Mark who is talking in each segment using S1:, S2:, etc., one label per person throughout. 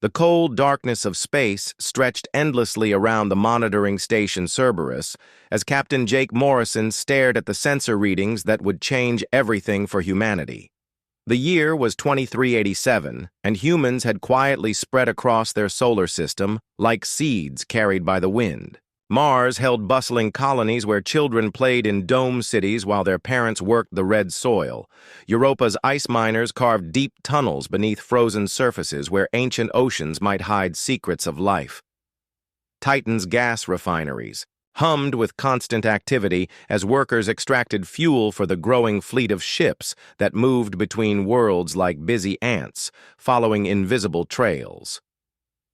S1: The cold darkness of space stretched endlessly around the monitoring station Cerberus as Captain Jake Morrison stared at the sensor readings that would change everything for humanity. The year was 2387, and humans had quietly spread across their solar system like seeds carried by the wind. Mars held bustling colonies where children played in dome cities while their parents worked the red soil. Europa's ice miners carved deep tunnels beneath frozen surfaces where ancient oceans might hide secrets of life. Titan's gas refineries hummed with constant activity as workers extracted fuel for the growing fleet of ships that moved between worlds like busy ants, following invisible trails.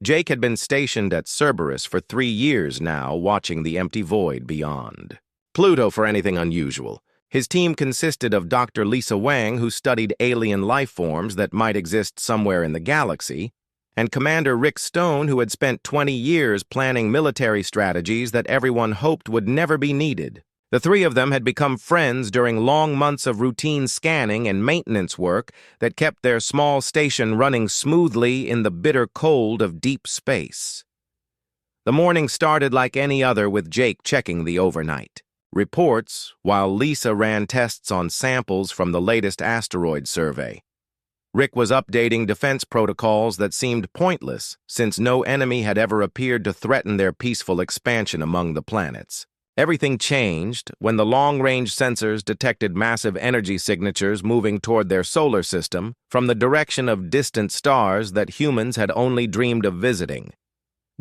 S1: Jake had been stationed at Cerberus for 3 years now, watching the empty void beyond. Pluto for anything unusual. His team consisted of Dr. Lisa Wang, who studied alien life forms that might exist somewhere in the galaxy, and Commander Rick Stone, who had spent 20 years planning military strategies that everyone hoped would never be needed. The three of them had become friends during long months of routine scanning and maintenance work that kept their small station running smoothly in the bitter cold of deep space. The morning started like any other with Jake checking the overnight reports while Lisa ran tests on samples from the latest asteroid survey. Rick was updating defense protocols that seemed pointless since no enemy had ever appeared to threaten their peaceful expansion among the planets. Everything changed when the long-range sensors detected massive energy signatures moving toward their solar system from the direction of distant stars that humans had only dreamed of visiting.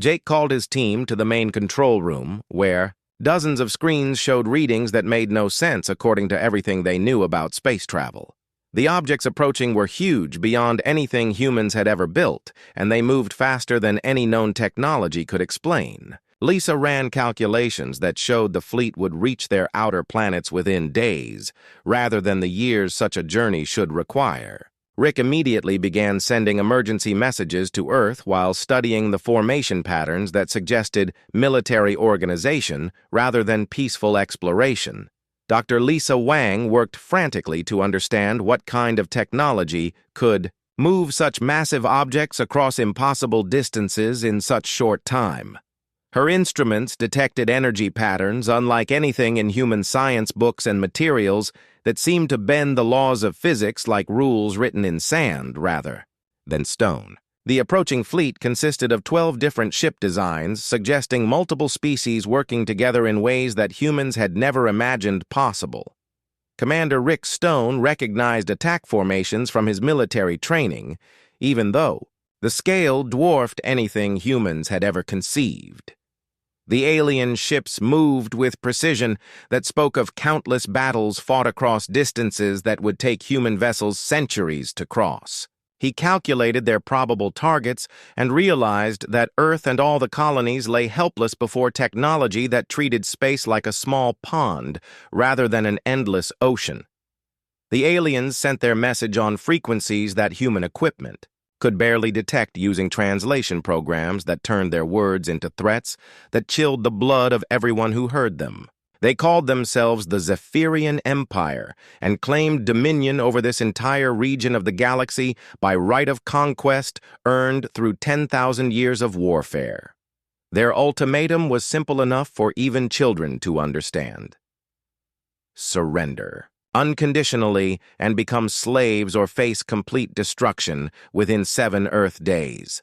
S1: Jake called his team to the main control room, where dozens of screens showed readings that made no sense according to everything they knew about space travel. The objects approaching were huge beyond anything humans had ever built, and they moved faster than any known technology could explain. Lisa ran calculations that showed the fleet would reach their outer planets within days, rather than the years such a journey should require. Rick immediately began sending emergency messages to Earth while studying the formation patterns that suggested military organization rather than peaceful exploration. Dr. Lisa Wang worked frantically to understand what kind of technology could move such massive objects across impossible distances in such short time. Her instruments detected energy patterns unlike anything in human science books and materials that seemed to bend the laws of physics like rules written in sand rather than stone. The approaching fleet consisted of 12 different ship designs, suggesting multiple species working together in ways that humans had never imagined possible. Commander Rick Stone recognized attack formations from his military training, even though the scale dwarfed anything humans had ever conceived. The alien ships moved with precision that spoke of countless battles fought across distances that would take human vessels centuries to cross. He calculated their probable targets and realized that Earth and all the colonies lay helpless before technology that treated space like a small pond rather than an endless ocean. The aliens sent their message on frequencies that human equipment could barely detect using translation programs that turned their words into threats that chilled the blood of everyone who heard them. They called themselves the Zephyrian Empire and claimed dominion over this entire region of the galaxy by right of conquest earned through 10,000 years of warfare. Their ultimatum was simple enough for even children to understand. Surrender unconditionally and become slaves or face complete destruction within 7 Earth days.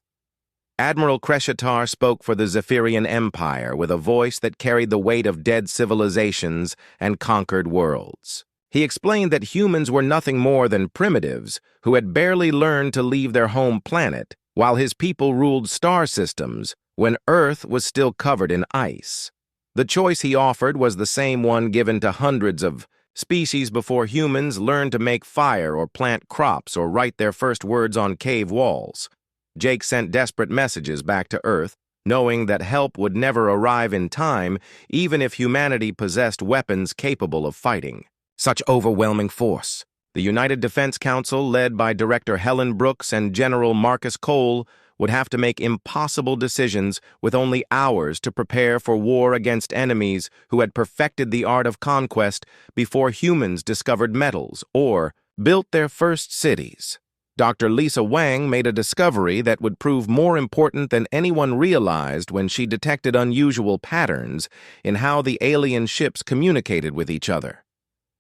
S1: Admiral Kreshatar spoke for the Zephyrian Empire with a voice that carried the weight of dead civilizations and conquered worlds. He explained that humans were nothing more than primitives who had barely learned to leave their home planet, while his people ruled star systems when Earth was still covered in ice. The choice he offered was the same one given to hundreds of species before humans learned to make fire or plant crops or write their first words on cave walls. Jake sent desperate messages back to Earth, knowing that help would never arrive in time, even if humanity possessed weapons capable of fighting such overwhelming force. The United Defense Council, led by Director Helen Brooks and General Marcus Cole, would have to make impossible decisions with only hours to prepare for war against enemies who had perfected the art of conquest before humans discovered metals or built their first cities. Dr. Lisa Wang made a discovery that would prove more important than anyone realized when she detected unusual patterns in how the alien ships communicated with each other.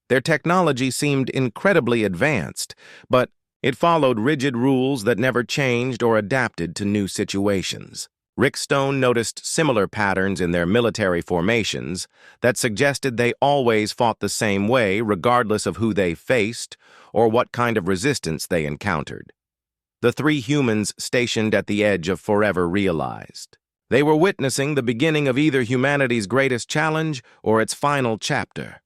S1: Their technology seemed incredibly advanced, but it followed rigid rules that never changed or adapted to new situations. Rick Stone noticed similar patterns in their military formations that suggested they always fought the same way regardless of who they faced or what kind of resistance they encountered. The three humans stationed at the edge of forever realized. They were witnessing the beginning of either humanity's greatest challenge or its final chapter.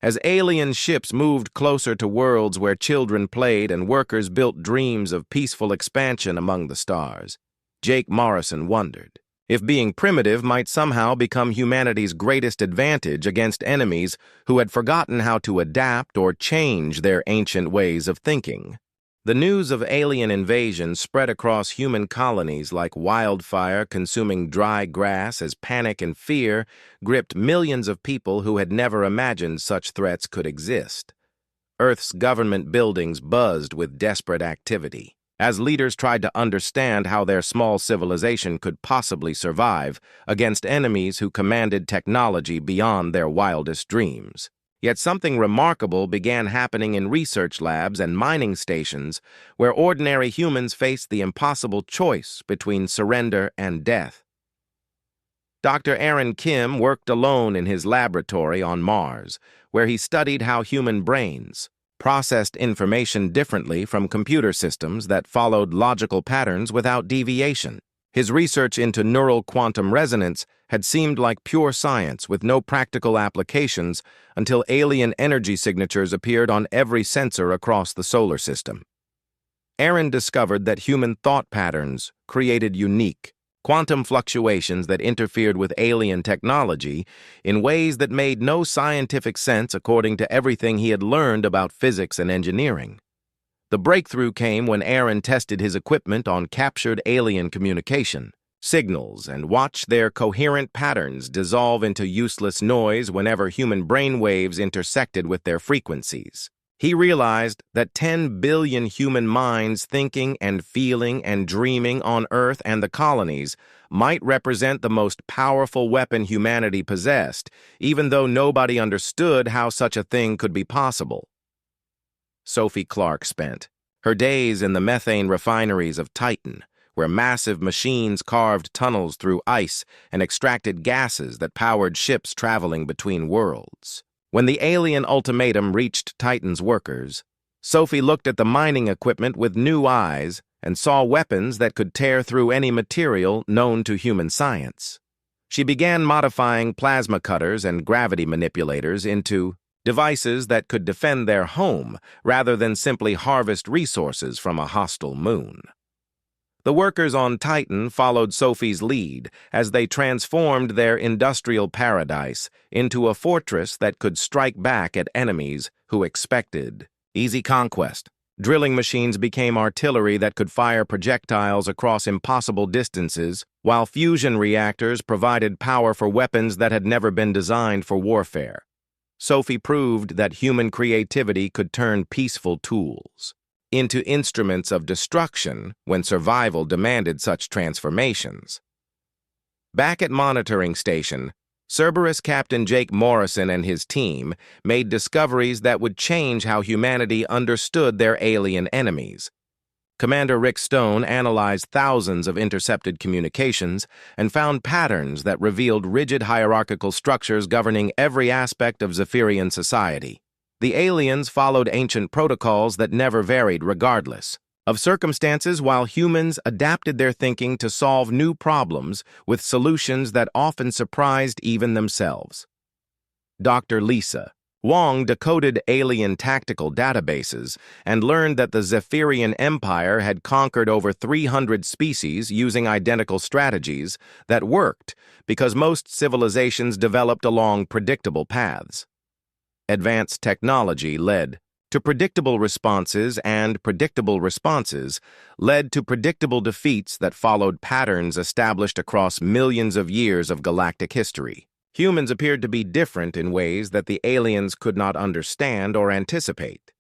S1: As alien ships moved closer to worlds where children played and workers built dreams of peaceful expansion among the stars, Jake Morrison wondered if being primitive might somehow become humanity's greatest advantage against enemies who had forgotten how to adapt or change their ancient ways of thinking. The news of alien invasion spread across human colonies like wildfire, consuming dry grass as panic and fear gripped millions of people who had never imagined such threats could exist. Earth's government buildings buzzed with desperate activity as leaders tried to understand how their small civilization could possibly survive against enemies who commanded technology beyond their wildest dreams. Yet something remarkable began happening in research labs and mining stations where ordinary humans faced the impossible choice between surrender and death. Dr. Aaron Kim worked alone in his laboratory on Mars, where he studied how human brains processed information differently from computer systems that followed logical patterns without deviation. His research into neural quantum resonance had seemed like pure science with no practical applications until alien energy signatures appeared on every sensor across the solar system. Aaron discovered that human thought patterns created unique quantum fluctuations that interfered with alien technology in ways that made no scientific sense according to everything he had learned about physics and engineering. The breakthrough came when Aaron tested his equipment on captured alien communication signals and watched their coherent patterns dissolve into useless noise whenever human brainwaves intersected with their frequencies. He realized that 10 billion human minds thinking and feeling and dreaming on Earth and the colonies might represent the most powerful weapon humanity possessed, even though nobody understood how such a thing could be possible. Sophie Clark spent her days in the methane refineries of Titan, where massive machines carved tunnels through ice and extracted gases that powered ships traveling between worlds. When the alien ultimatum reached Titan's workers, Sophie looked at the mining equipment with new eyes and saw weapons that could tear through any material known to human science. She began modifying plasma cutters and gravity manipulators into devices that could defend their home rather than simply harvest resources from a hostile moon. The workers on Titan followed Sophie's lead as they transformed their industrial paradise into a fortress that could strike back at enemies who expected easy conquest. Drilling machines became artillery that could fire projectiles across impossible distances, while fusion reactors provided power for weapons that had never been designed for warfare. Sophie proved that human creativity could turn peaceful tools into instruments of destruction when survival demanded such transformations. Back at Monitoring Station, Cerberus Captain Jake Morrison and his team made discoveries that would change how humanity understood their alien enemies. Commander Rick Stone analyzed thousands of intercepted communications and found patterns that revealed rigid hierarchical structures governing every aspect of Zephyrian society. The aliens followed ancient protocols that never varied regardless of circumstances, while humans adapted their thinking to solve new problems with solutions that often surprised even themselves. Dr. Lisa Wang decoded alien tactical databases and learned that the Zephyrian Empire had conquered over 300 species using identical strategies that worked because most civilizations developed along predictable paths. Advanced technology led to predictable responses, and predictable responses led to predictable defeats that followed patterns established across millions of years of galactic history. Humans appeared to be different in ways that the aliens could not understand or anticipate.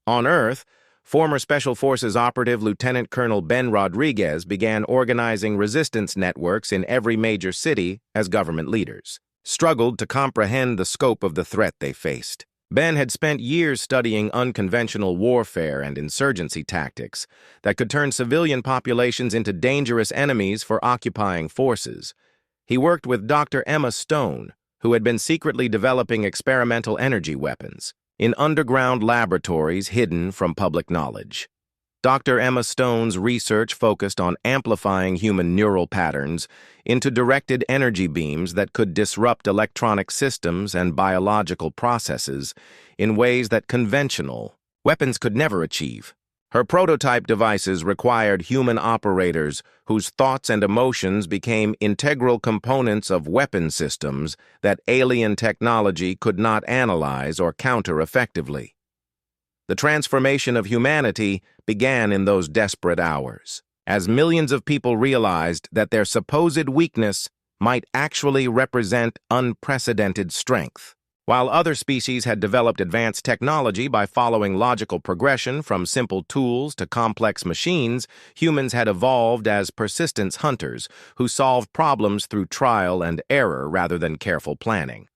S1: On Earth, former Special Forces operative Lieutenant Colonel Ben Rodriguez began organizing resistance networks in every major city as government leaders struggled to comprehend the scope of the threat they faced. Ben had spent years studying unconventional warfare and insurgency tactics that could turn civilian populations into dangerous enemies for occupying forces. He worked with Dr. Emma Stone, who had been secretly developing experimental energy weapons in underground laboratories hidden from public knowledge. Dr. Emma Stone's research focused on amplifying human neural patterns into directed energy beams that could disrupt electronic systems and biological processes in ways that conventional weapons could never achieve. Her prototype devices required human operators whose thoughts and emotions became integral components of weapon systems that alien technology could not analyze or counter effectively. The transformation of humanity began in those desperate hours, as millions of people realized that their supposed weakness might actually represent unprecedented strength. While other species had developed advanced technology by following logical progression from simple tools to complex machines, humans had evolved as persistence hunters who solved problems through trial and error rather than careful planning.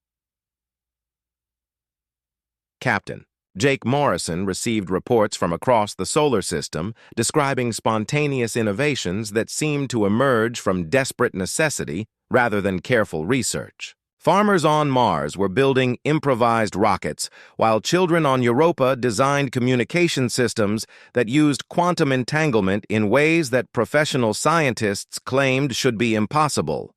S1: Captain Jake Morrison received reports from across the solar system describing spontaneous innovations that seemed to emerge from desperate necessity rather than careful research. Farmers on Mars were building improvised rockets, while children on Europa designed communication systems that used quantum entanglement in ways that professional scientists claimed should be impossible.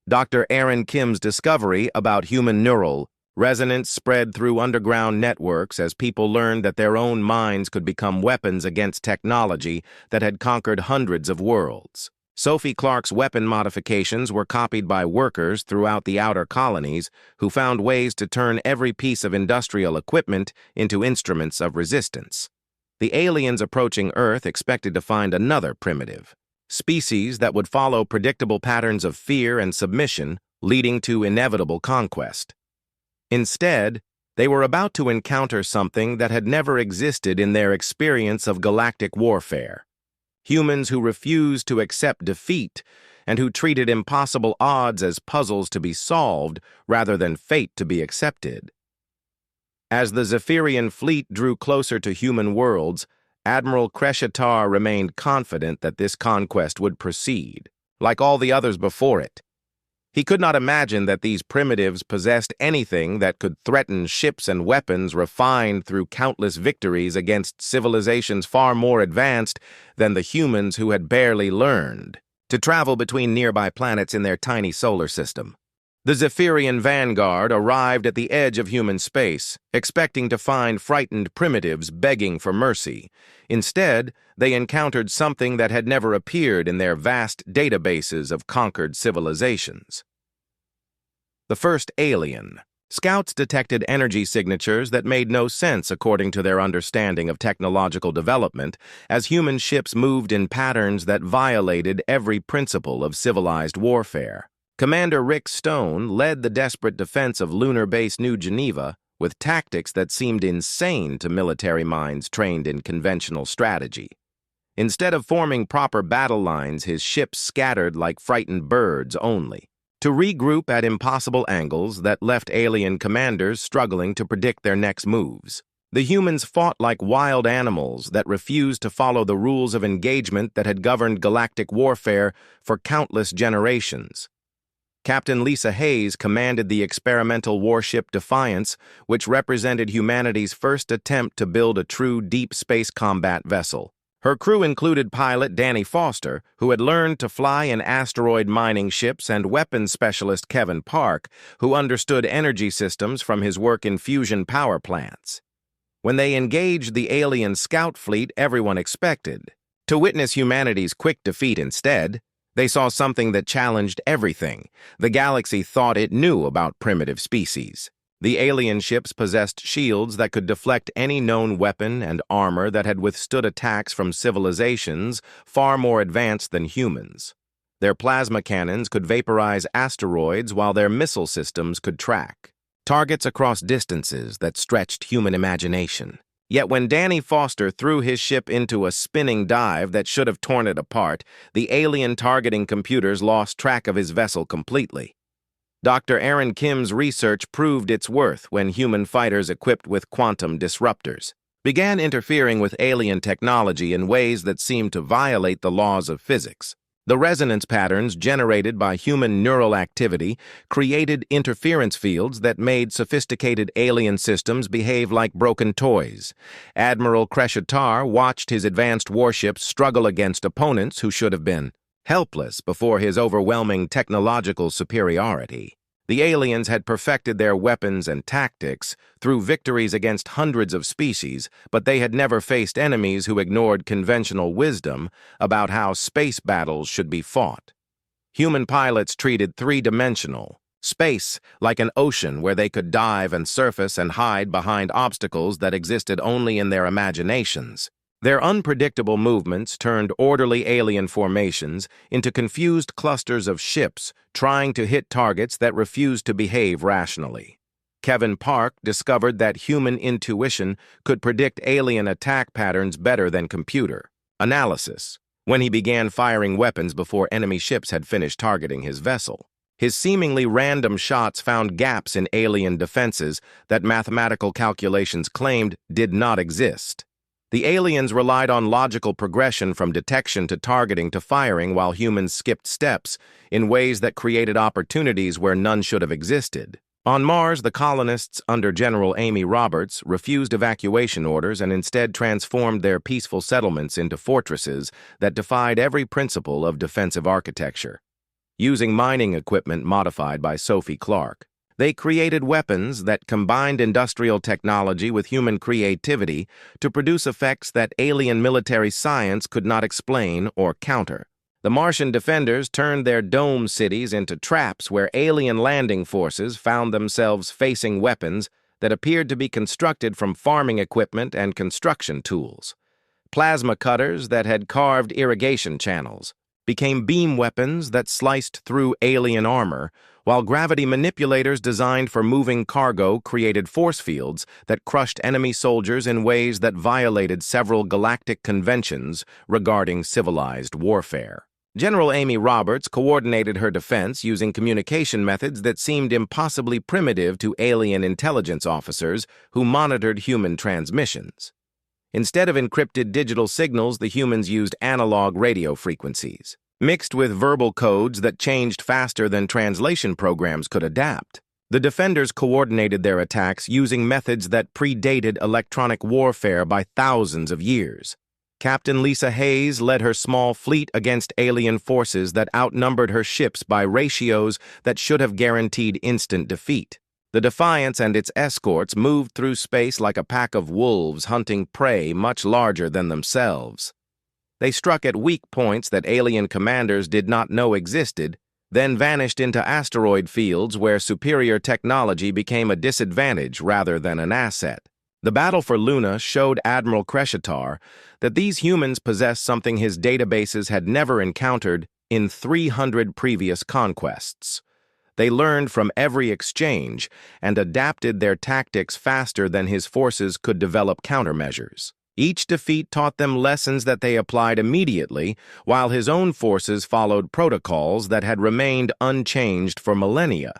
S1: Dr. Aaron Kim's discovery about human neural resonance spread through underground networks as people learned that their own minds could become weapons against technology that had conquered hundreds of worlds. Sophie Clark's weapon modifications were copied by workers throughout the outer colonies who found ways to turn every piece of industrial equipment into instruments of resistance. The aliens approaching Earth expected to find another primitive species that would follow predictable patterns of fear and submission, leading to inevitable conquest. Instead, they were about to encounter something that had never existed in their experience of galactic warfare. Humans who refused to accept defeat and who treated impossible odds as puzzles to be solved rather than fate to be accepted. As the Zephyrian fleet drew closer to human worlds, Admiral Kreshatar remained confident that this conquest would proceed, like all the others before it. He could not imagine that these primitives possessed anything that could threaten ships and weapons refined through countless victories against civilizations far more advanced than the humans who had barely learned to travel between nearby planets in their tiny solar system. The Zephyrian vanguard arrived at the edge of human space, expecting to find frightened primitives begging for mercy. Instead, they encountered something that had never appeared in their vast databases of conquered civilizations. The first alien. Scouts detected energy signatures that made no sense according to their understanding of technological development, as human ships moved in patterns that violated every principle of civilized warfare. Commander Rick Stone led the desperate defense of lunar base New Geneva with tactics that seemed insane to military minds trained in conventional strategy. Instead of forming proper battle lines, his ships scattered like frightened birds only, to regroup at impossible angles that left alien commanders struggling to predict their next moves. The humans fought like wild animals that refused to follow the rules of engagement that had governed galactic warfare for countless generations. Captain Lisa Hayes commanded the experimental warship Defiance, which represented humanity's first attempt to build a true deep space combat vessel. Her crew included pilot Danny Foster, who had learned to fly in asteroid mining ships, and weapons specialist Kevin Park, who understood energy systems from his work in fusion power plants. When they engaged the alien scout fleet everyone expected to witness humanity's quick defeat instead, they saw something that challenged everything the galaxy thought it knew about primitive species. The alien ships possessed shields that could deflect any known weapon and armor that had withstood attacks from civilizations far more advanced than humans. Their plasma cannons could vaporize asteroids while their missile systems could track targets across distances that stretched human imagination. Yet when Danny Foster threw his ship into a spinning dive that should have torn it apart, the alien targeting computers lost track of his vessel completely. Dr. Aaron Kim's research proved its worth when human fighters equipped with quantum disruptors began interfering with alien technology in ways that seemed to violate the laws of physics. The resonance patterns generated by human neural activity created interference fields that made sophisticated alien systems behave like broken toys. Admiral Kreshatar watched his advanced warships struggle against opponents who should have been helpless before his overwhelming technological superiority. The aliens had perfected their weapons and tactics through victories against hundreds of species, but they had never faced enemies who ignored conventional wisdom about how space battles should be fought. Human pilots treated three-dimensional space like an ocean where they could dive and surface and hide behind obstacles that existed only in their imaginations. Their unpredictable movements turned orderly alien formations into confused clusters of ships trying to hit targets that refused to behave rationally. Kevin Park discovered that human intuition could predict alien attack patterns better than computer analysis when he began firing weapons before enemy ships had finished targeting his vessel. His seemingly random shots found gaps in alien defenses that mathematical calculations claimed did not exist. The aliens relied on logical progression from detection to targeting to firing while humans skipped steps in ways that created opportunities where none should have existed. On Mars, the colonists under General Amy Roberts refused evacuation orders and instead transformed their peaceful settlements into fortresses that defied every principle of defensive architecture. Using mining equipment modified by Sophie Clark, they created weapons that combined industrial technology with human creativity to produce effects that alien military science could not explain or counter. The Martian defenders turned their dome cities into traps where alien landing forces found themselves facing weapons that appeared to be constructed from farming equipment and construction tools. Plasma cutters that had carved irrigation channels became beam weapons that sliced through alien armor, while gravity manipulators designed for moving cargo created force fields that crushed enemy soldiers in ways that violated several galactic conventions regarding civilized warfare. General Amy Roberts coordinated her defense using communication methods that seemed impossibly primitive to alien intelligence officers who monitored human transmissions. Instead of encrypted digital signals, the humans used analog radio frequencies, mixed with verbal codes that changed faster than translation programs could adapt. The defenders coordinated their attacks using methods that predated electronic warfare by thousands of years. Captain Lisa Hayes led her small fleet against alien forces that outnumbered her ships by ratios that should have guaranteed instant defeat. The Defiance and its escorts moved through space like a pack of wolves hunting prey much larger than themselves. They struck at weak points that alien commanders did not know existed, then vanished into asteroid fields where superior technology became a disadvantage rather than an asset. The battle for Luna showed Admiral Kreshatar that these humans possessed something his databases had never encountered in 300 previous conquests. They learned from every exchange and adapted their tactics faster than his forces could develop countermeasures. Each defeat taught them lessons that they applied immediately, while his own forces followed protocols that had remained unchanged for millennia.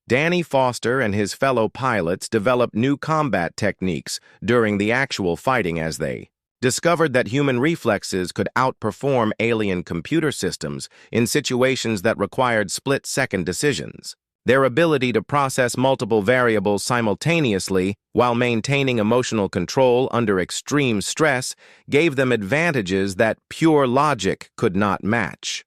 S1: Danny Foster and his fellow pilots developed new combat techniques during the actual fighting as they discovered that human reflexes could outperform alien computer systems in situations that required split-second decisions. Their ability to process multiple variables simultaneously while maintaining emotional control under extreme stress gave them advantages that pure logic could not match.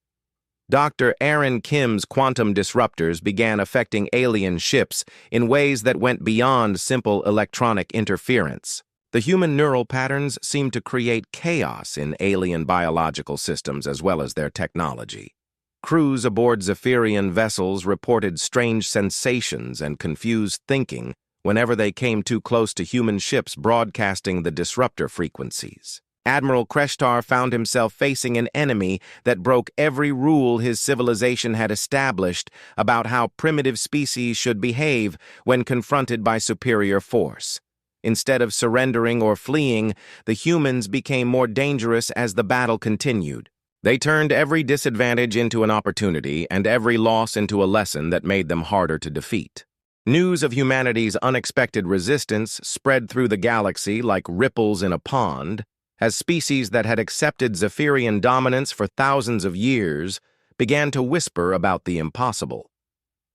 S1: Dr. Aaron Kim's quantum disruptors began affecting alien ships in ways that went beyond simple electronic interference. The human neural patterns seemed to create chaos in alien biological systems as well as their technology. Crews aboard Zephyrian vessels reported strange sensations and confused thinking whenever they came too close to human ships broadcasting the disruptor frequencies. Admiral Kreshatar found himself facing an enemy that broke every rule his civilization had established about how primitive species should behave when confronted by superior force. Instead of surrendering or fleeing, the humans became more dangerous as the battle continued. They turned every disadvantage into an opportunity and every loss into a lesson that made them harder to defeat. News of humanity's unexpected resistance spread through the galaxy like ripples in a pond, as species that had accepted Zephyrian dominance for thousands of years began to whisper about the impossible.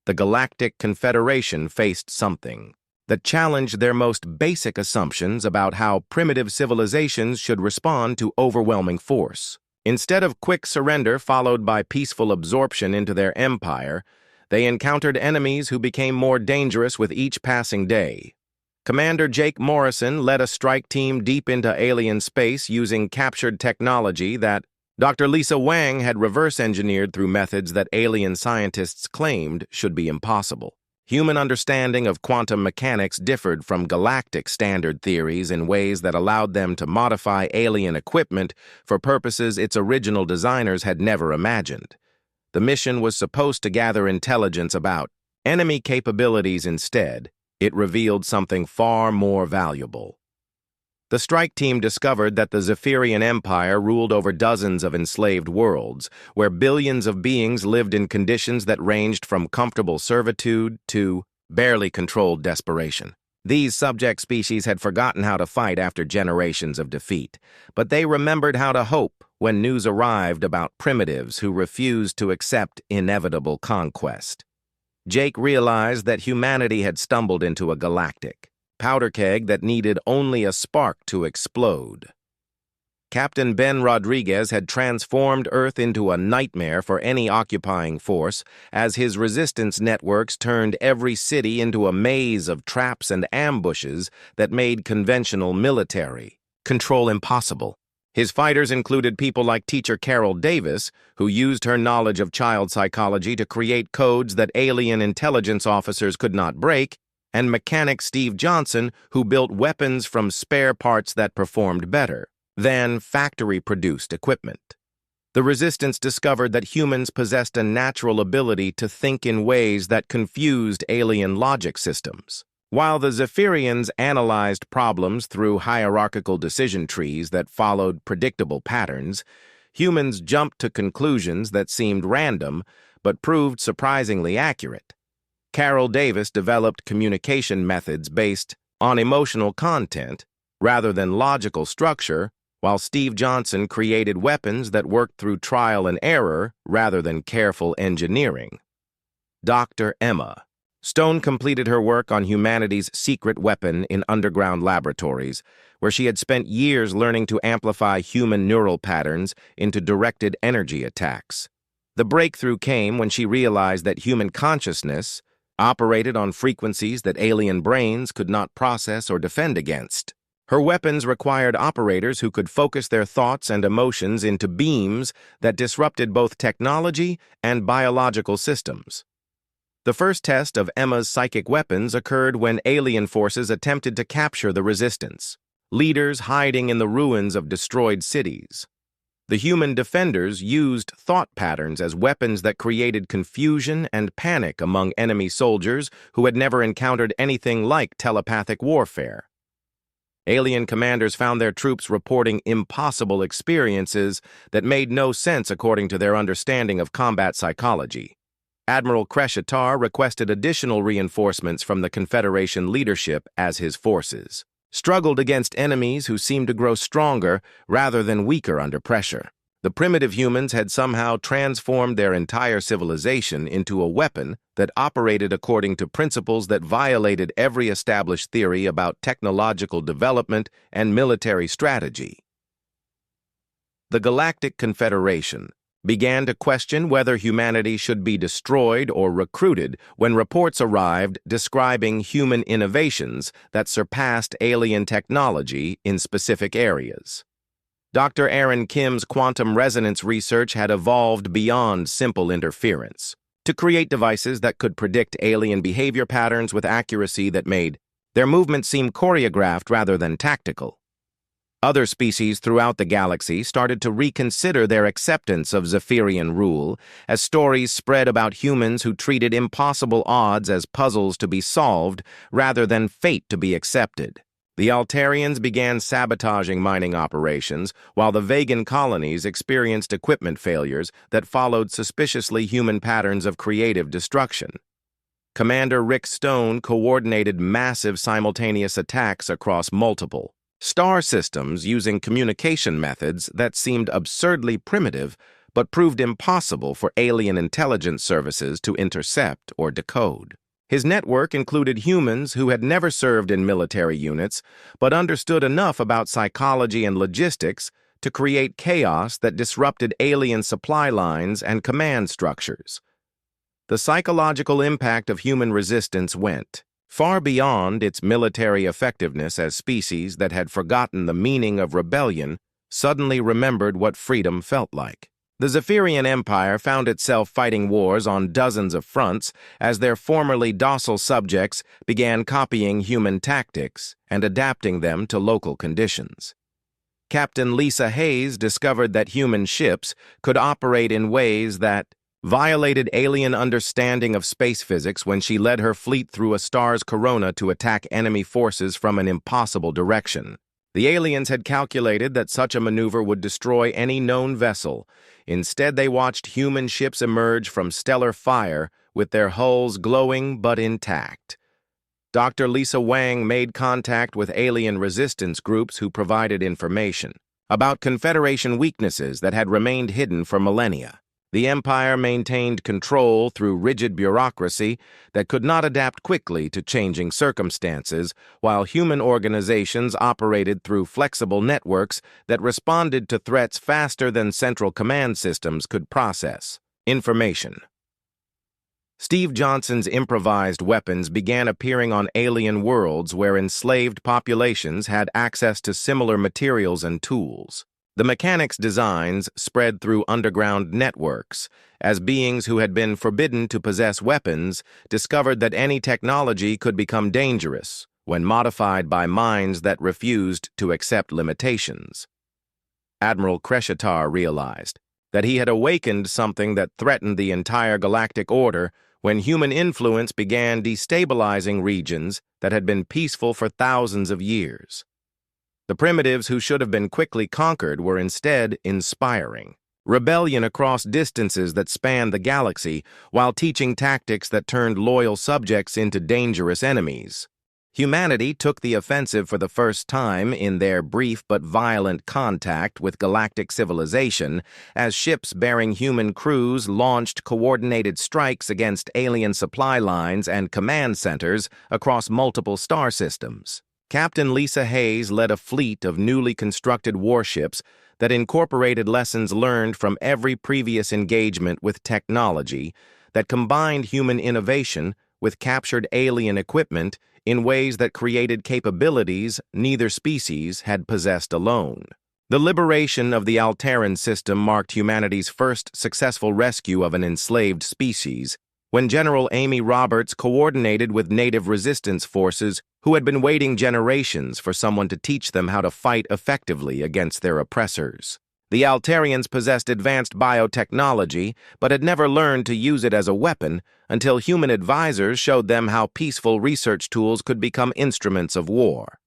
S1: The Galactic Confederation faced something that challenged their most basic assumptions about how primitive civilizations should respond to overwhelming force. Instead of quick surrender followed by peaceful absorption into their empire, they encountered enemies who became more dangerous with each passing day. Commander Jake Morrison led a strike team deep into alien space using captured technology that Dr. Lisa Wang had reverse-engineered through methods that alien scientists claimed should be impossible. Human understanding of quantum mechanics differed from galactic standard theories in ways that allowed them to modify alien equipment for purposes its original designers had never imagined. The mission was supposed to gather intelligence about enemy capabilities. Instead, it revealed something far more valuable. The strike team discovered that the Zephyrian Empire ruled over dozens of enslaved worlds, where billions of beings lived in conditions that ranged from comfortable servitude to barely controlled desperation. These subject species had forgotten how to fight after generations of defeat, but they remembered how to hope when news arrived about primitives who refused to accept inevitable conquest. Jake realized that humanity had stumbled into a galactic powder keg that needed only a spark to explode. Captain Ben Rodriguez had transformed Earth into a nightmare for any occupying force, as his resistance networks turned every city into a maze of traps and ambushes that made conventional military control impossible. His fighters included people like teacher Carol Davis, who used her knowledge of child psychology to create codes that alien intelligence officers could not break, and mechanic Steve Johnson, who built weapons from spare parts that performed better than factory-produced equipment. The Resistance discovered that humans possessed a natural ability to think in ways that confused alien logic systems. While the Zephyrians analyzed problems through hierarchical decision trees that followed predictable patterns, humans jumped to conclusions that seemed random but proved surprisingly accurate. Carol Davis developed communication methods based on emotional content rather than logical structure, while Steve Johnson created weapons that worked through trial and error rather than careful engineering. Dr. Emma Stone completed her work on humanity's secret weapon in underground laboratories, where she had spent years learning to amplify human neural patterns into directed energy attacks. The breakthrough came when she realized that human consciousness operated on frequencies that alien brains could not process or defend against. Her weapons required operators who could focus their thoughts and emotions into beams that disrupted both technology and biological systems. The first test of Emma's psychic weapons occurred when alien forces attempted to capture the Resistance, leaders hiding in the ruins of destroyed cities. The human defenders used thought patterns as weapons that created confusion and panic among enemy soldiers who had never encountered anything like telepathic warfare. Alien commanders found their troops reporting impossible experiences that made no sense according to their understanding of combat psychology. Admiral Kreshatar requested additional reinforcements from the Confederation leadership as his forces struggled against enemies who seemed to grow stronger rather than weaker under pressure. The primitive humans had somehow transformed their entire civilization into a weapon that operated according to principles that violated every established theory about technological development and military strategy. The Galactic Confederation began to question whether humanity should be destroyed or recruited when reports arrived describing human innovations that surpassed alien technology in specific areas. Dr. Aaron Kim's quantum resonance research had evolved beyond simple interference to create devices that could predict alien behavior patterns with accuracy that made their movements seem choreographed rather than tactical. Other species throughout the galaxy started to reconsider their acceptance of Zephyrian rule as stories spread about humans who treated impossible odds as puzzles to be solved rather than fate to be accepted. The Altarians began sabotaging mining operations, while the Vegan colonies experienced equipment failures that followed suspiciously human patterns of creative destruction. Commander Rick Stone coordinated massive simultaneous attacks across multiple star systems using communication methods that seemed absurdly primitive but proved impossible for alien intelligence services to intercept or decode. His network included humans who had never served in military units but understood enough about psychology and logistics to create chaos that disrupted alien supply lines and command structures. The psychological impact of human resistance went far beyond its military effectiveness, as species that had forgotten the meaning of rebellion suddenly remembered what freedom felt like. The Zephyrian Empire found itself fighting wars on dozens of fronts as their formerly docile subjects began copying human tactics and adapting them to local conditions. Captain Lisa Hayes discovered that human ships could operate in ways that violated alien understanding of space physics when she led her fleet through a star's corona to attack enemy forces from an impossible direction. The aliens had calculated that such a maneuver would destroy any known vessel. Instead, they watched human ships emerge from stellar fire with their hulls glowing but intact. Dr. Lisa Wang made contact with alien resistance groups who provided information about Confederation weaknesses that had remained hidden for millennia. The Empire maintained control through rigid bureaucracy that could not adapt quickly to changing circumstances, while human organizations operated through flexible networks that responded to threats faster than central command systems could process information. Steve Johnson's improvised weapons began appearing on alien worlds where enslaved populations had access to similar materials and tools. The mechanics' designs spread through underground networks, as beings who had been forbidden to possess weapons discovered that any technology could become dangerous when modified by minds that refused to accept limitations. Admiral Kreshatar realized that he had awakened something that threatened the entire galactic order when human influence began destabilizing regions that had been peaceful for thousands of years. The primitives who should have been quickly conquered were instead inspiring rebellion across distances that spanned the galaxy while teaching tactics that turned loyal subjects into dangerous enemies. Humanity took the offensive for the first time in their brief but violent contact with galactic civilization as ships bearing human crews launched coordinated strikes against alien supply lines and command centers across multiple star systems. Captain Lisa Hayes led a fleet of newly constructed warships that incorporated lessons learned from every previous engagement with technology that combined human innovation with captured alien equipment in ways that created capabilities neither species had possessed alone. The liberation of the Altaran system marked humanity's first successful rescue of an enslaved species, when General Amy Roberts coordinated with native resistance forces who had been waiting generations for someone to teach them how to fight effectively against their oppressors. The Altarians possessed advanced biotechnology, but had never learned to use it as a weapon until human advisors showed them how peaceful research tools could become instruments of war.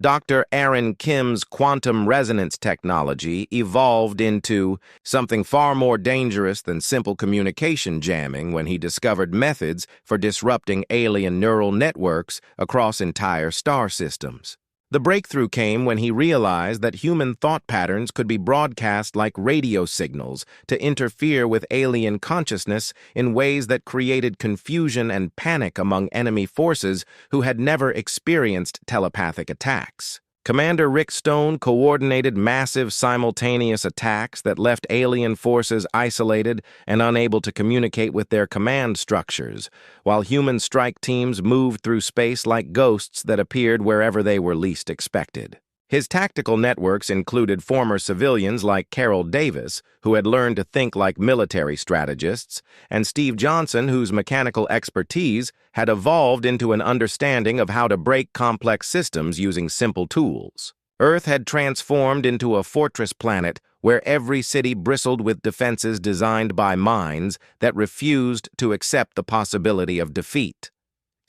S1: Dr. Aaron Kim's quantum resonance technology evolved into something far more dangerous than simple communication jamming when he discovered methods for disrupting alien neural networks across entire star systems. The breakthrough came when he realized that human thought patterns could be broadcast like radio signals to interfere with alien consciousness in ways that created confusion and panic among enemy forces who had never experienced telepathic attacks. Commander Rick Stone coordinated massive simultaneous attacks that left alien forces isolated and unable to communicate with their command structures, while human strike teams moved through space like ghosts that appeared wherever they were least expected. His tactical networks included former civilians like Carol Davis, who had learned to think like military strategists, and Steve Johnson, whose mechanical expertise had evolved into an understanding of how to break complex systems using simple tools. Earth had transformed into a fortress planet where every city bristled with defenses designed by minds that refused to accept the possibility of defeat.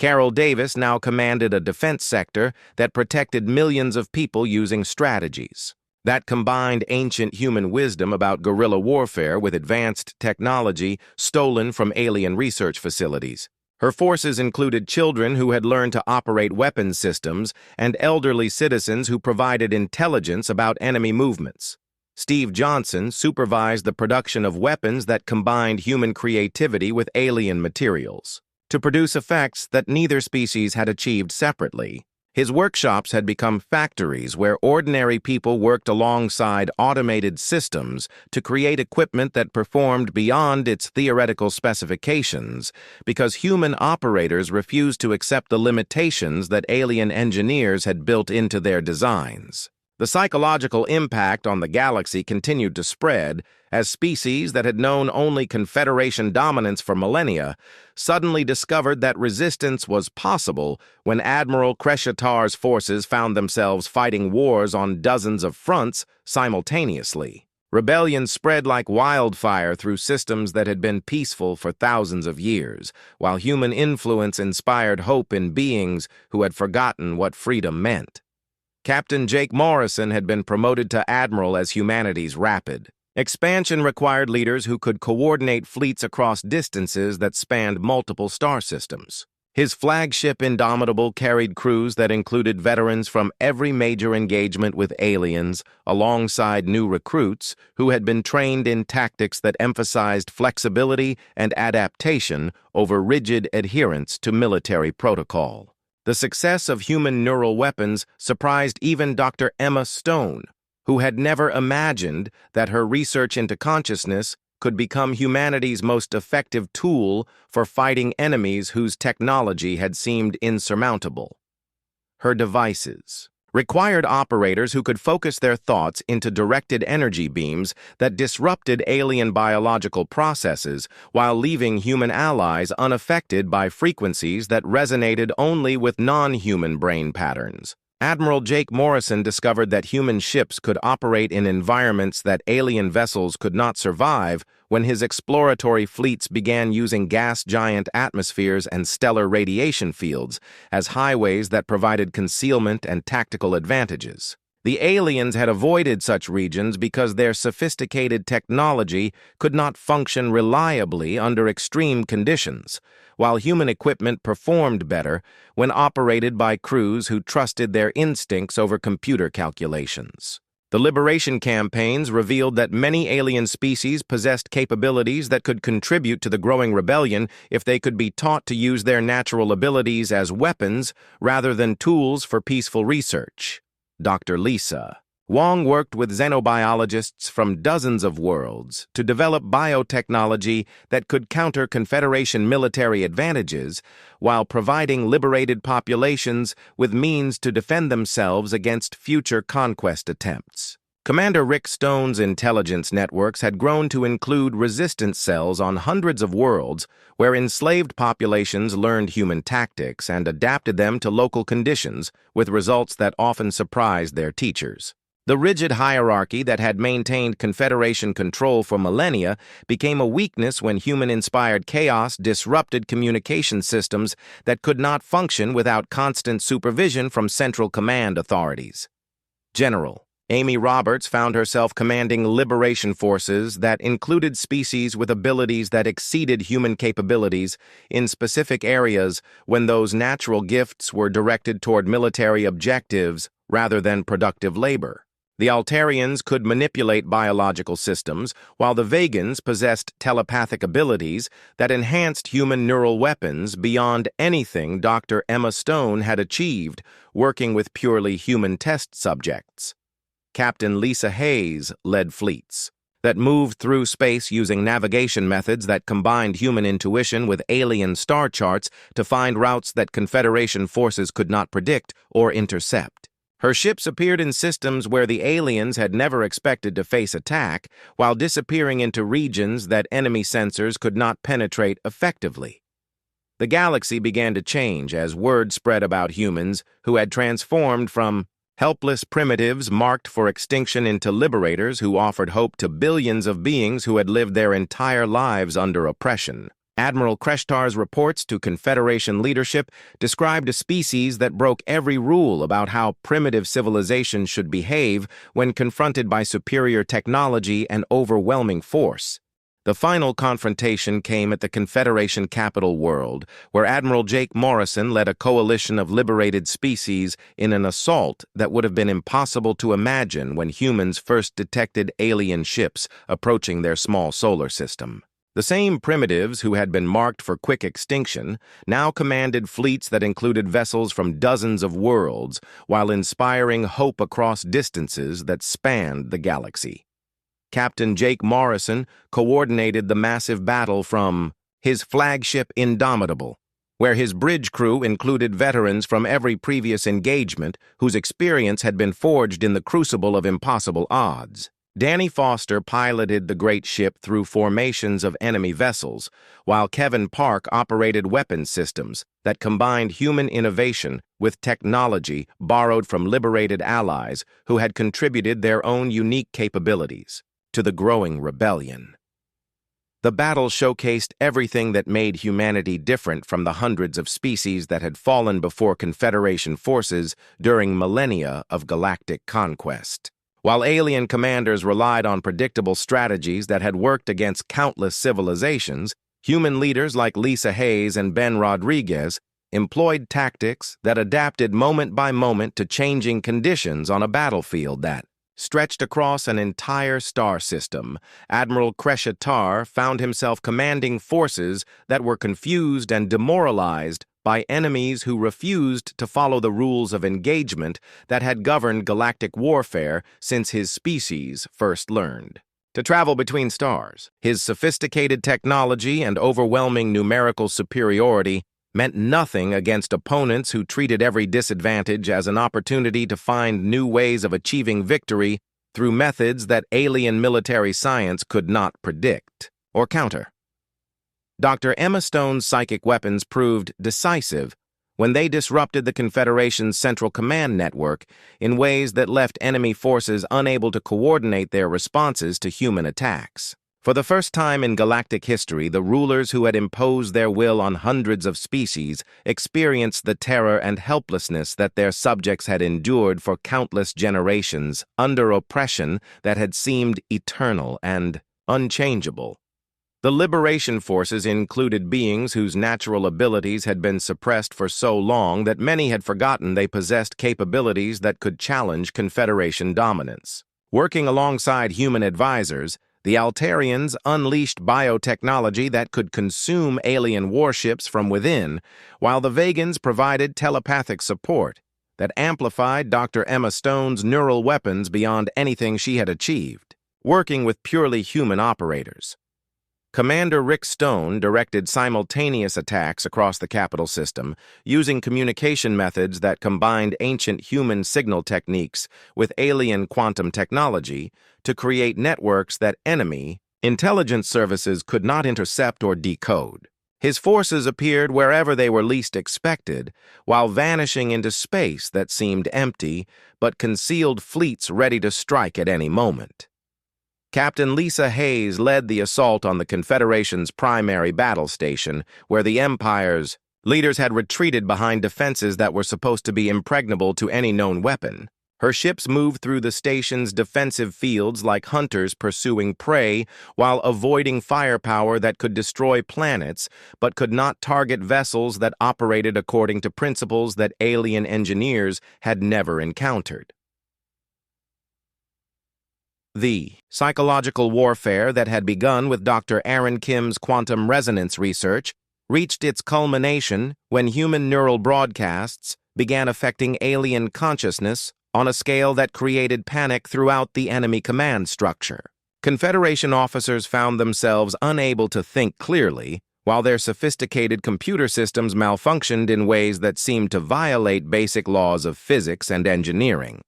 S1: Carol Davis now commanded a defense sector that protected millions of people using strategies that combined ancient human wisdom about guerrilla warfare with advanced technology stolen from alien research facilities. Her forces included children who had learned to operate weapons systems and elderly citizens who provided intelligence about enemy movements. Steve Johnson supervised the production of weapons that combined human creativity with alien materials to produce effects that neither species had achieved separately. His workshops had become factories where ordinary people worked alongside automated systems to create equipment that performed beyond its theoretical specifications because human operators refused to accept the limitations that alien engineers had built into their designs. The psychological impact on the galaxy continued to spread as species that had known only Confederation dominance for millennia suddenly discovered that resistance was possible when Admiral Cresciatar's forces found themselves fighting wars on dozens of fronts simultaneously. Rebellion spread like wildfire through systems that had been peaceful for thousands of years, while human influence inspired hope in beings who had forgotten what freedom meant. Captain Jake Morrison had been promoted to admiral as humanity's rapid expansion required leaders who could coordinate fleets across distances that spanned multiple star systems. His flagship Indomitable carried crews that included veterans from every major engagement with aliens, alongside new recruits who had been trained in tactics that emphasized flexibility and adaptation over rigid adherence to military protocol. The success of human neural weapons surprised even Dr. Emma Stone, who had never imagined that her research into consciousness could become humanity's most effective tool for fighting enemies whose technology had seemed insurmountable. Her devices required operators who could focus their thoughts into directed energy beams that disrupted alien biological processes while leaving human allies unaffected by frequencies that resonated only with non-human brain patterns. Admiral Jake Morrison discovered that human ships could operate in environments that alien vessels could not survive when his exploratory fleets began using gas giant atmospheres and stellar radiation fields as highways that provided concealment and tactical advantages. The aliens had avoided such regions because their sophisticated technology could not function reliably under extreme conditions, while human equipment performed better when operated by crews who trusted their instincts over computer calculations. The liberation campaigns revealed that many alien species possessed capabilities that could contribute to the growing rebellion if they could be taught to use their natural abilities as weapons rather than tools for peaceful research. Dr. Lisa Wong worked with xenobiologists from dozens of worlds to develop biotechnology that could counter Confederation military advantages while providing liberated populations with means to defend themselves against future conquest attempts. Commander Rick Stone's intelligence networks had grown to include resistance cells on hundreds of worlds where enslaved populations learned human tactics and adapted them to local conditions with results that often surprised their teachers. The rigid hierarchy that had maintained Confederation control for millennia became a weakness when human-inspired chaos disrupted communication systems that could not function without constant supervision from Central Command authorities. General Amy Roberts found herself commanding liberation forces that included species with abilities that exceeded human capabilities in specific areas when those natural gifts were directed toward military objectives rather than productive labor. The Altarians could manipulate biological systems, while the Vegans possessed telepathic abilities that enhanced human neural weapons beyond anything Dr. Emma Stone had achieved working with purely human test subjects. Captain Lisa Hayes led fleets that moved through space using navigation methods that combined human intuition with alien star charts to find routes that Confederation forces could not predict or intercept. Her ships appeared in systems where the aliens had never expected to face attack, while disappearing into regions that enemy sensors could not penetrate effectively. The galaxy began to change as word spread about humans who had transformed from helpless primitives marked for extinction into liberators who offered hope to billions of beings who had lived their entire lives under oppression. Admiral Kreshtar's reports to Confederation leadership described a species that broke every rule about how primitive civilizations should behave when confronted by superior technology and overwhelming force. The final confrontation came at the Confederation capital World, where Admiral Jake Morrison led a coalition of liberated species in an assault that would have been impossible to imagine when humans first detected alien ships approaching their small solar system. The same primitives who had been marked for quick extinction now commanded fleets that included vessels from dozens of worlds, while inspiring hope across distances that spanned the galaxy. Captain Jake Morrison coordinated the massive battle from his flagship Indomitable, where his bridge crew included veterans from every previous engagement whose experience had been forged in the crucible of impossible odds. Danny Foster piloted the great ship through formations of enemy vessels, while Kevin Park operated weapons systems that combined human innovation with technology borrowed from liberated allies who had contributed their own unique capabilities to the growing rebellion. The battle showcased everything that made humanity different from the hundreds of species that had fallen before Confederation forces during millennia of galactic conquest. While alien commanders relied on predictable strategies that had worked against countless civilizations, human leaders like Lisa Hayes and Ben Rodriguez employed tactics that adapted moment by moment to changing conditions on a battlefield that stretched across an entire star system. Admiral Kreshtar found himself commanding forces that were confused and demoralized by enemies who refused to follow the rules of engagement that had governed galactic warfare since his species first learned to travel between stars. His sophisticated technology and overwhelming numerical superiority meant nothing against opponents who treated every disadvantage as an opportunity to find new ways of achieving victory through methods that alien military science could not predict or counter. Dr. Emma Stone's psychic weapons proved decisive when they disrupted the Confederation's Central Command network in ways that left enemy forces unable to coordinate their responses to human attacks. For the first time in galactic history, the rulers who had imposed their will on hundreds of species experienced the terror and helplessness that their subjects had endured for countless generations under oppression that had seemed eternal and unchangeable. The liberation forces included beings whose natural abilities had been suppressed for so long that many had forgotten they possessed capabilities that could challenge Confederation dominance. Working alongside human advisors, the Altarians unleashed biotechnology that could consume alien warships from within, while the Vegans provided telepathic support that amplified Dr. Emma Stone's neural weapons beyond anything she had achieved. Working with purely human operators, Commander Rick Stone directed simultaneous attacks across the capital system, using communication methods that combined ancient human signal techniques with alien quantum technology to create networks that enemy intelligence services could not intercept or decode. His forces appeared wherever they were least expected, while vanishing into space that seemed empty but concealed fleets ready to strike at any moment. Captain Lisa Hayes led the assault on the Confederation's primary battle station, where the Empire's leaders had retreated behind defenses that were supposed to be impregnable to any known weapon. Her ships moved through the station's defensive fields like hunters pursuing prey, while avoiding firepower that could destroy planets but could not target vessels that operated according to principles that alien engineers had never encountered. The psychological warfare that had begun with Dr. Aaron Kim's quantum resonance research reached its culmination when human neural broadcasts began affecting alien consciousness on a scale that created panic throughout the enemy command structure. Confederation officers found themselves unable to think clearly, while their sophisticated computer systems malfunctioned in ways that seemed to violate basic laws of physics and engineering.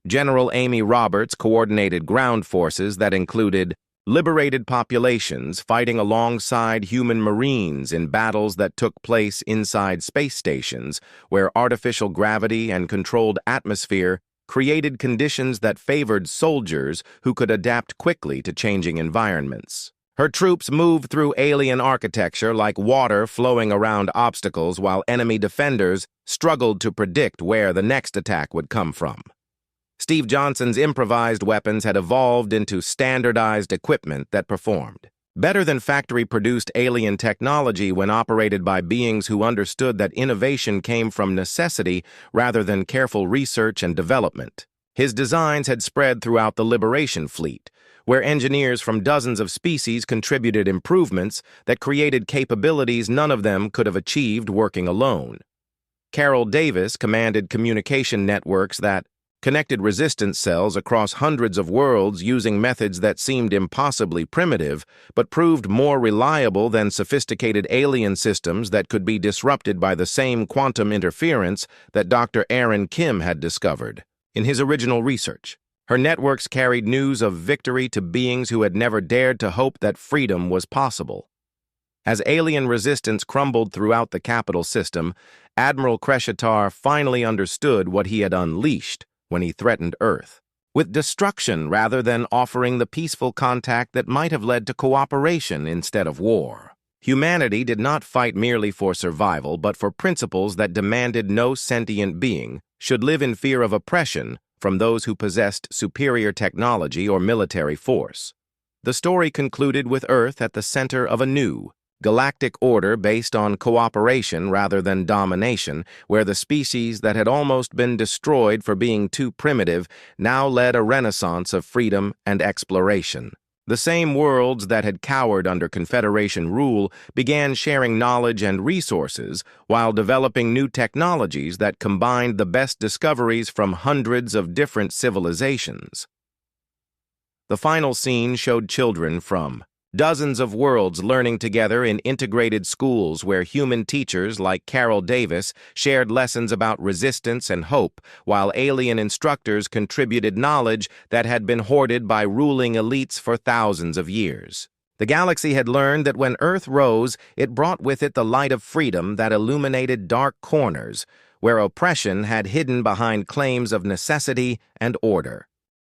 S1: General Amy Roberts coordinated ground forces that included liberated populations fighting alongside human marines in battles that took place inside space stations, where artificial gravity and controlled atmosphere created conditions that favored soldiers who could adapt quickly to changing environments. Her troops moved through alien architecture like water flowing around obstacles while enemy defenders struggled to predict where the next attack would come from. Steve Johnson's improvised weapons had evolved into standardized equipment that performed better than factory-produced alien technology when operated by beings who understood that innovation came from necessity rather than careful research and development. His designs had spread throughout the Liberation Fleet, where engineers from dozens of species contributed improvements that created capabilities none of them could have achieved working alone. Carol Davis commanded communication networks that connected resistance cells across hundreds of worlds using methods that seemed impossibly primitive, but proved more reliable than sophisticated alien systems that could be disrupted by the same quantum interference that Dr. Aaron Kim had discovered in his original research. Her networks carried news of victory to beings who had never dared to hope that freedom was possible. As alien resistance crumbled throughout the capital system, Admiral Kreshatar finally understood what he had unleashed when he threatened Earth, with destruction rather than offering the peaceful contact that might have led to cooperation instead of war. Humanity did not fight merely for survival, but for principles that demanded no sentient being should live in fear of oppression from those who possessed superior technology or military force. The story concluded with Earth at the center of a new, galactic order based on cooperation rather than domination, where the species that had almost been destroyed for being too primitive now led a renaissance of freedom and exploration. The same worlds that had cowered under Confederation rule began sharing knowledge and resources while developing new technologies that combined the best discoveries from hundreds of different civilizations. The final scene showed children from dozens of worlds learning together in integrated schools where human teachers like Carol Davis shared lessons about resistance and hope, while alien instructors contributed knowledge that had been hoarded by ruling elites for thousands of years. The galaxy had learned that when Earth rose, it brought with it the light of freedom that illuminated dark corners, where oppression had hidden behind claims of necessity and order.